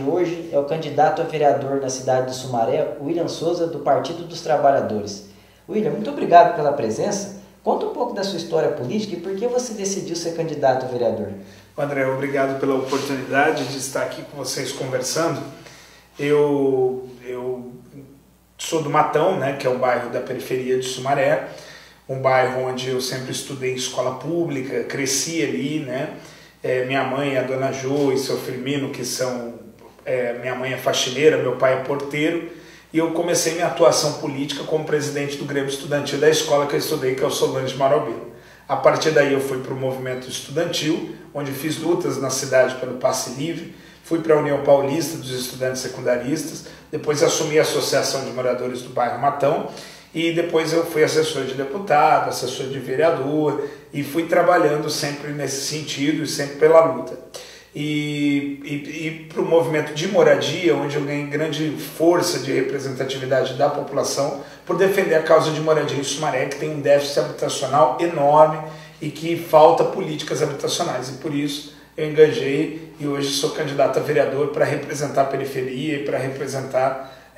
de hoje é o candidato a vereador na cidade de Sumaré, William Souza, do Partido dos Trabalhadores. William, muito obrigado pela presença. Conta um pouco da sua história política e por que você decidiu ser candidato a vereador. André, obrigado pela oportunidade de estar aqui com vocês conversando. Eu sou do Matão, né, que é um bairro da periferia de Sumaré, um bairro onde eu sempre estudei em escola pública, cresci ali, né? Minha mãe é a dona Jo e seu Firmino, que são... minha mãe é faxineira, meu pai é porteiro, e eu comecei minha atuação política como presidente do Grêmio Estudantil da escola que eu estudei, que é o Solange Marobelo. A partir daí eu fui para o movimento estudantil, onde fiz lutas na cidade pelo passe livre, fui para a União Paulista dos Estudantes Secundaristas, depois assumi a Associação de Moradores do Bairro Matão, e depois eu fui assessor de deputado, assessor de vereador, e fui trabalhando sempre nesse sentido e sempre pela luta. E para o movimento de moradia, onde eu ganhei grande força de representatividade da população por defender a causa de moradia em Sumaré, que tem um déficit habitacional enorme e que falta políticas habitacionais. E por isso eu engajei e hoje sou candidato a vereador para representar a periferia e para representar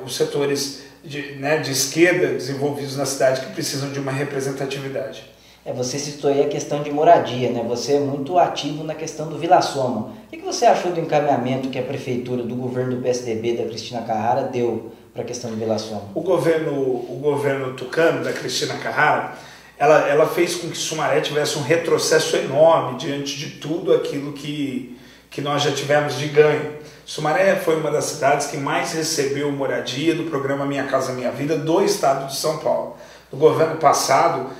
os setores de esquerda desenvolvidos na cidade que precisam de uma representatividade. Você citou aí a questão de moradia, né? Você é muito ativo na questão do Vila Soma. O que você achou do encaminhamento que a prefeitura do governo do PSDB, da Cristina Carrara, deu para a questão do Vila Soma? O governo tucano, da Cristina Carrara, ela fez com que Sumaré tivesse um retrocesso enorme diante de tudo aquilo que nós já tivemos de ganho. Sumaré foi uma das cidades que mais recebeu moradia do programa Minha Casa Minha Vida do estado de São Paulo. No governo passado,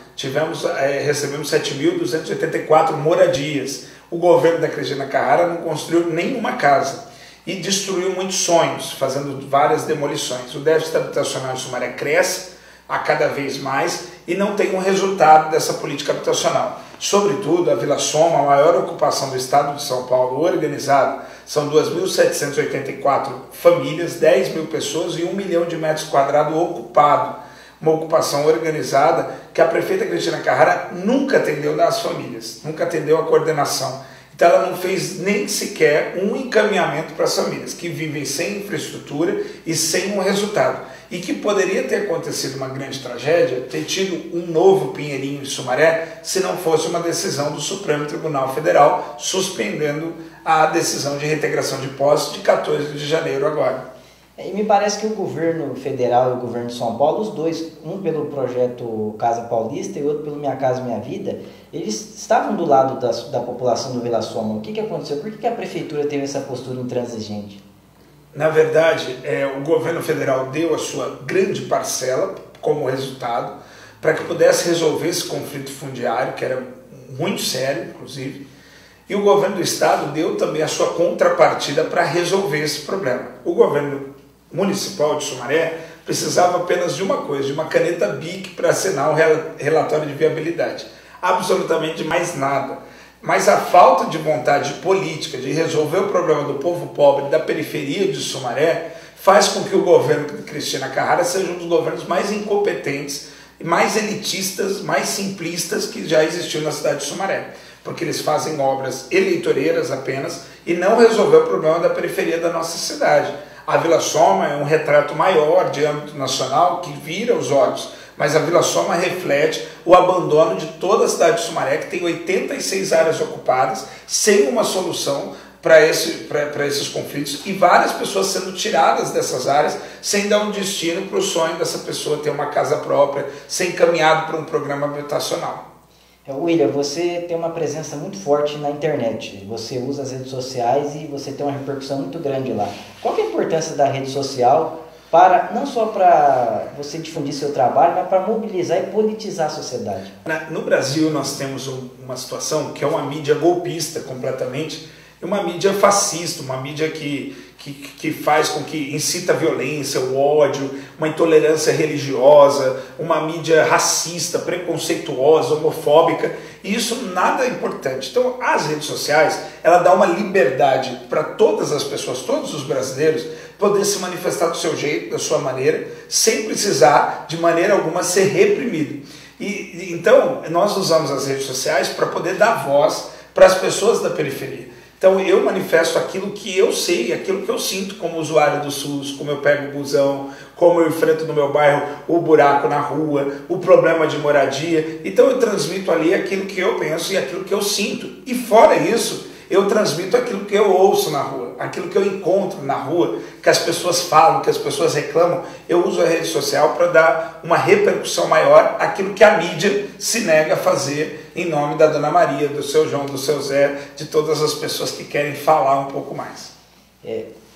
recebemos 7.284 moradias. O governo da Cristina Carrara não construiu nenhuma casa e destruiu muitos sonhos, fazendo várias demolições. O déficit habitacional em Sumaré cresce a cada vez mais e não tem um resultado dessa política habitacional. Sobretudo, a Vila Soma, a maior ocupação do estado de São Paulo organizado, são 2.784 famílias, 10 mil pessoas e 1 milhão de metros quadrados ocupado. Uma ocupação organizada que a prefeita Cristina Carrara nunca atendeu nas famílias, nunca atendeu a coordenação. Então ela não fez nem sequer um encaminhamento para as famílias, que vivem sem infraestrutura e sem um resultado. E que poderia ter acontecido uma grande tragédia, ter tido um novo Pinheirinho em Sumaré, se não fosse uma decisão do Supremo Tribunal Federal suspendendo a decisão de reintegração de posse de 14 de janeiro agora. E me parece que o governo federal e o governo de São Paulo, os dois, um pelo projeto Casa Paulista e outro pelo Minha Casa Minha Vida, eles estavam do lado da população do Vila Soma. O que aconteceu? Por que a prefeitura teve essa postura intransigente? Na verdade, o governo federal deu a sua grande parcela como resultado para que pudesse resolver esse conflito fundiário, que era muito sério, inclusive, e o governo do estado deu também a sua contrapartida para resolver esse problema. O governo municipal de Sumaré precisava apenas de uma coisa, de uma caneta BIC para assinar o relatório de viabilidade. Absolutamente mais nada. Mas a falta de vontade política de resolver o problema do povo pobre da periferia de Sumaré faz com que o governo de Cristina Carrara seja um dos governos mais incompetentes, mais elitistas, mais simplistas que já existiu na cidade de Sumaré. Porque eles fazem obras eleitoreiras apenas e não resolveu o problema da periferia da nossa cidade. A Vila Soma é um retrato maior de âmbito nacional que vira os olhos, mas a Vila Soma reflete o abandono de toda a cidade de Sumaré, que tem 86 áreas ocupadas, sem uma solução para esses conflitos e várias pessoas sendo tiradas dessas áreas sem dar um destino para o sonho dessa pessoa ter uma casa própria, ser encaminhado para um programa habitacional. William, você tem uma presença muito forte na internet, você usa as redes sociais e você tem uma repercussão muito grande lá. Qual que é a importância da rede social não só para você difundir seu trabalho, mas para mobilizar e politizar a sociedade? No Brasil nós temos uma situação que é uma mídia golpista completamente, uma mídia fascista, uma mídia que faz com que incita a violência, o ódio, uma intolerância religiosa, uma mídia racista, preconceituosa, homofóbica, e isso nada é importante. Então as redes sociais, ela dá uma liberdade para todas as pessoas, todos os brasileiros, poder se manifestar do seu jeito, da sua maneira, sem precisar de maneira alguma ser reprimido. Então nós usamos as redes sociais para poder dar voz para as pessoas da periferia. Então Então eu manifesto aquilo que eu sei, aquilo que eu sinto como usuário do SUS, como eu pego o busão, como eu enfrento no meu bairro o buraco na rua, o problema de moradia. Então eu transmito ali aquilo que eu penso e aquilo que eu sinto. E fora isso, eu transmito aquilo que eu ouço na rua, aquilo que eu encontro na rua, que as pessoas falam, que as pessoas reclamam. Eu uso a rede social para dar uma repercussão maior àquilo que a mídia se nega a fazer em nome da Dona Maria, do seu João, do seu Zé, de todas as pessoas que querem falar um pouco mais.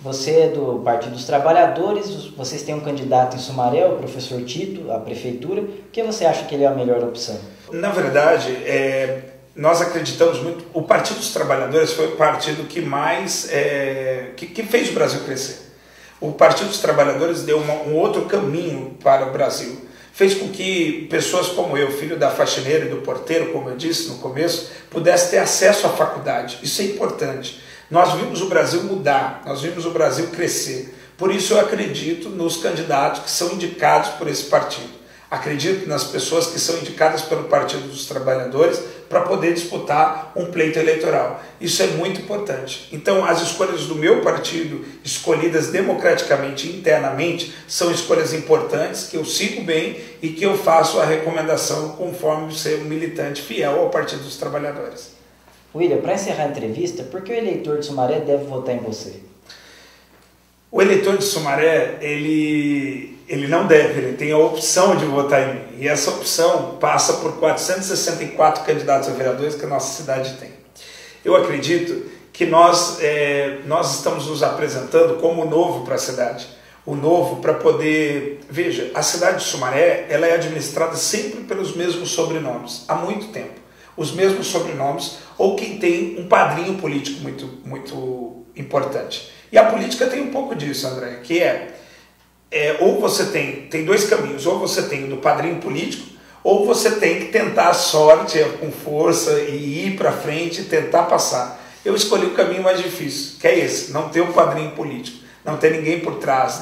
Você é do Partido dos Trabalhadores, vocês têm um candidato em Sumaré, o professor Tito, à prefeitura. Por que você acha que ele é a melhor opção? Na verdade, nós acreditamos muito, o Partido dos Trabalhadores foi o partido que mais, que fez o Brasil crescer. O Partido dos Trabalhadores deu um outro caminho para o Brasil. Fez com que pessoas como eu, filho da faxineira e do porteiro, como eu disse no começo, pudessem ter acesso à faculdade. Isso é importante. Nós vimos o Brasil mudar, nós vimos o Brasil crescer. Por isso eu acredito nos candidatos que são indicados por esse partido. Acredito nas pessoas que são indicadas pelo Partido dos Trabalhadores para poder disputar um pleito eleitoral. Isso é muito importante. Então, as escolhas do meu partido, escolhidas democraticamente e internamente, são escolhas importantes, que eu sigo bem e que eu faço a recomendação conforme ser um militante fiel ao Partido dos Trabalhadores. William, para encerrar a entrevista, por que o eleitor de Sumaré deve votar em você? O eleitor de Sumaré, ele não deve, ele tem a opção de votar em mim. E essa opção passa por 464 candidatos a vereadores que a nossa cidade tem. Eu acredito que nós estamos nos apresentando como o novo para a cidade. O novo para poder... Veja, a cidade de Sumaré, ela é administrada sempre pelos mesmos sobrenomes, há muito tempo. Os mesmos sobrenomes, ou quem tem um padrinho político muito importante. E a política tem um pouco disso, André, que ou você tem dois caminhos, ou você tem o do padrinho político, ou você tem que tentar a sorte com força e ir para frente e tentar passar. Eu escolhi o caminho mais difícil, que é esse, não ter o padrinho político, não ter ninguém por trás,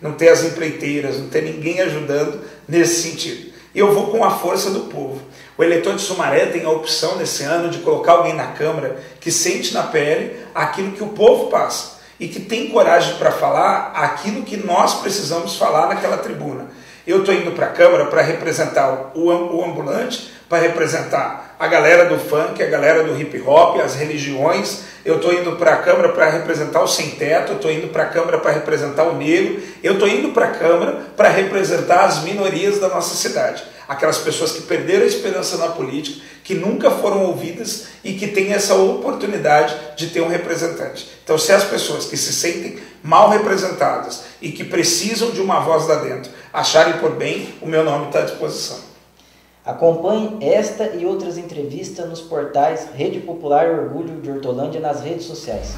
não ter as empreiteiras, não ter ninguém ajudando nesse sentido. E eu vou com a força do povo. O eleitor de Sumaré tem a opção nesse ano de colocar alguém na Câmara que sente na pele aquilo que o povo passa e que tem coragem para falar aquilo que nós precisamos falar naquela tribuna. Eu estou indo para a Câmara para representar o ambulante, para representar a galera do funk, a galera do hip hop, as religiões. Eu estou indo para a Câmara para representar o sem-teto, eu estou indo para a Câmara para representar o negro, eu estou indo para a Câmara para representar as minorias da nossa cidade. Aquelas pessoas que perderam a esperança na política, que nunca foram ouvidas e que têm essa oportunidade de ter um representante. Então, se as pessoas que se sentem mal representadas e que precisam de uma voz lá dentro acharem por bem, o meu nome está à disposição. Acompanhe esta e outras entrevistas nos portais Rede Popular e Orgulho de Hortolândia nas redes sociais.